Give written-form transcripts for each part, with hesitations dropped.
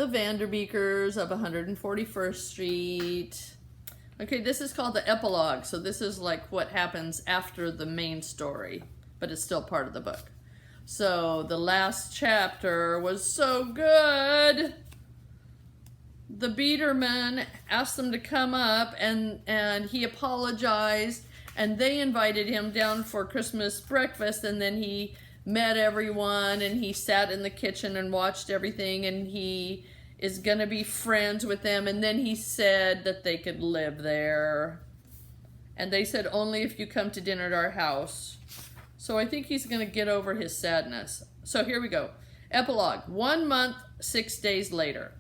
the Vanderbeekers of 141st Street. Okay, this is called the epilogue, so this is like what happens after the main story, but it's still part of the book. So the last chapter was so good. The Biederman asked them to come up, and he apologized, and they invited him down for Christmas breakfast, and then he met everyone, and he sat in the kitchen and watched everything, and he is gonna be friends with them, and then he said that they could live there. And they said, only if you come to dinner at our house. So I think he's gonna get over his sadness. So here we go. Epilogue. 1 month, 6 days later.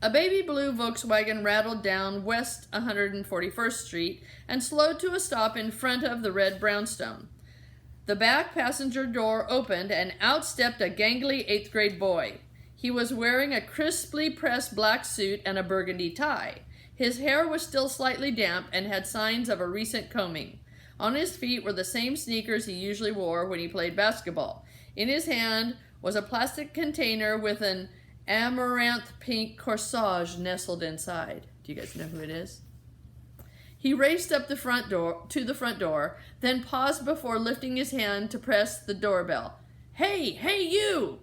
A baby blue Volkswagen rattled down West 141st Street and slowed to a stop in front of the red brownstone. The back passenger door opened and out stepped a gangly 8th grade boy. He was wearing a crisply pressed black suit and a burgundy tie. His hair was still slightly damp and had signs of a recent combing. On his feet were the same sneakers he usually wore when he played basketball. In his hand was a plastic container with an amaranth pink corsage nestled inside. Do you guys know who it is? He raced up to the front door, then paused before lifting his hand to press the doorbell. Hey, you!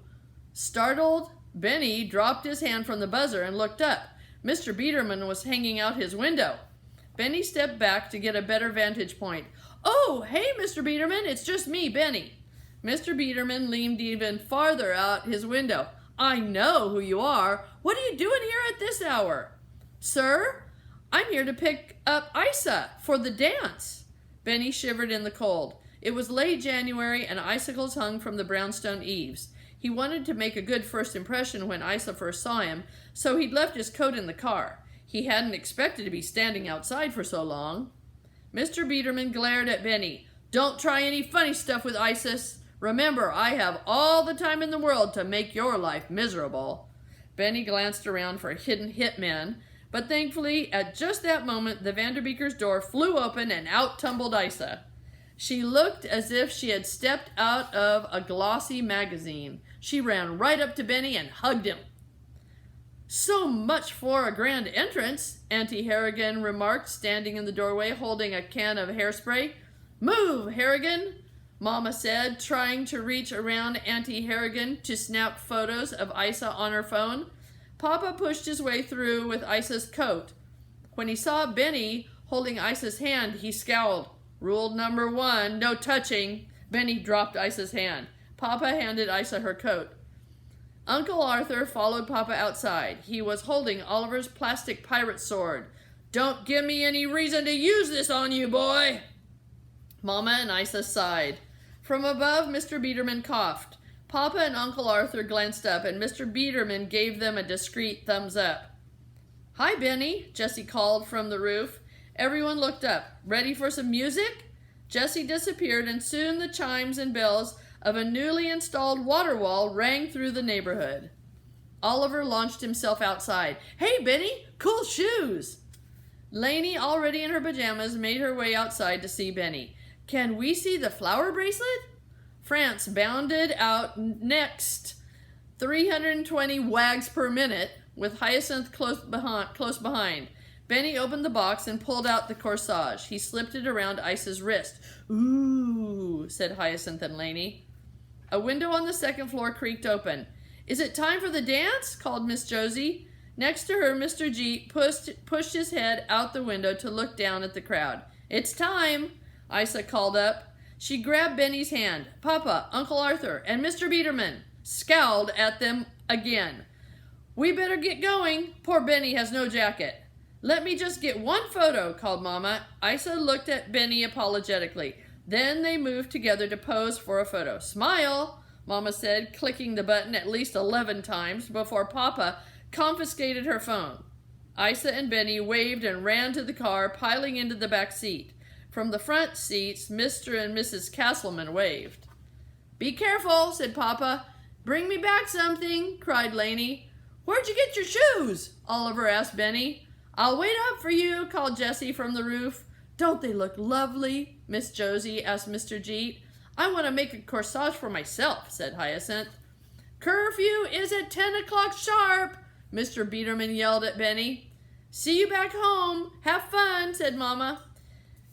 Startled, Benny dropped his hand from the buzzer and looked up. Mr. Biederman was hanging out his window. Benny stepped back to get a better vantage point. Oh, hey, Mr. Biederman, it's just me, Benny. Mr. Biederman leaned even farther out his window. I know who you are. What are you doing here at this hour? Sir, I'm here to pick up Isa for the dance. Benny shivered in the cold. It was late January and icicles hung from the brownstone eaves. He wanted to make a good first impression when Isa first saw him, so he'd left his coat in the car. He hadn't expected to be standing outside for so long. Mr. Biederman glared at Benny. Don't try any funny stuff with Isis. Remember, I have all the time in the world to make your life miserable. Benny glanced around for hidden hitmen, but thankfully, at just that moment, the Vanderbeekers' door flew open and out tumbled Isa. She looked as if she had stepped out of a glossy magazine. She ran right up to Benny and hugged him. So much for a grand entrance, Auntie Harrigan remarked, standing in the doorway holding a can of hairspray. Move, Harrigan, Mama said, trying to reach around Auntie Harrigan to snap photos of Isa on her phone. Papa pushed his way through with Isa's coat. When he saw Benny holding Isa's hand, he scowled. Rule number 1, no touching. Benny dropped Isa's hand. Papa handed Isa her coat. Uncle Arthur followed Papa outside. He was holding Oliver's plastic pirate sword. Don't give me any reason to use this on you, boy. Mama and Isa sighed. From above, Mr. Biederman coughed. Papa and Uncle Arthur glanced up, and Mr. Biederman gave them a discreet thumbs up. Hi, Benny, Jessie called from the roof. Everyone looked up. Ready for some music? Jessie disappeared, and soon the chimes and bells of a newly installed water wall rang through the neighborhood. Oliver launched himself outside. Hey, Benny, cool shoes! Lainey, already in her pajamas, made her way outside to see Benny. Can we see the flower bracelet? France bounded out next, 320 wags per minute, with Hyacinth close behind. Benny opened the box and pulled out the corsage. He slipped it around Isa's wrist. Ooh, said Hyacinth and Lainey. A window on the second floor creaked open. Is it time for the dance? Called Miss Josie. Next to her, Mr. Jeet pushed his head out the window to look down at the crowd. It's time, Isa called up. She grabbed Benny's hand. Papa, Uncle Arthur, and Mr. Biederman scowled at them again. We better get going. Poor Benny has no jacket. Let me just get one photo, called Mama. Isa looked at Benny apologetically. Then they moved together to pose for a photo. Smile, Mama said, clicking the button at least 11 times before Papa confiscated her phone. Isa and Benny waved and ran to the car, piling into the back seat. From the front seats, Mr. and Mrs. Castleman waved. Be careful, said Papa. Bring me back something, cried Lainey. Where'd you get your shoes? Oliver asked Benny. I'll wait up for you, called Jessie from the roof. Don't they look lovely? Miss Josie asked Mr. Jeet. I want to make a corsage for myself, said Hyacinth. Curfew is at 10 o'clock sharp, Mr. Biederman yelled at Benny. See you back home. Have fun, said Mama.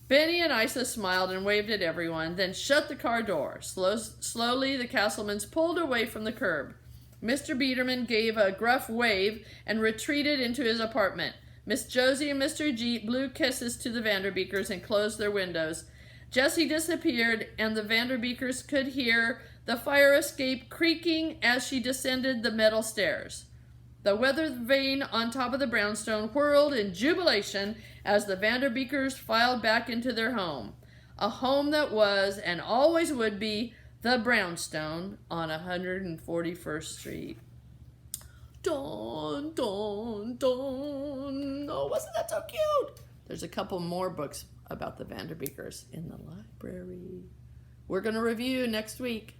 Benny and Isa smiled and waved at everyone, then shut the car door. Slowly, the Castlemans pulled away from the curb. Mr. Biederman gave a gruff wave and retreated into his apartment. Miss Josie and Mr. Jeep blew kisses to the Vanderbeekers and closed their windows. Jessie disappeared, and the Vanderbeekers could hear the fire escape creaking as she descended the metal stairs. The weather vane on top of the brownstone whirled in jubilation as the Vanderbeekers filed back into their home. A home that was, and always would be, the brownstone on 141st Street. Dun, dun, dun. Oh, wasn't that so cute? There's a couple more books about the Vanderbeekers in the library. We're going to review next week.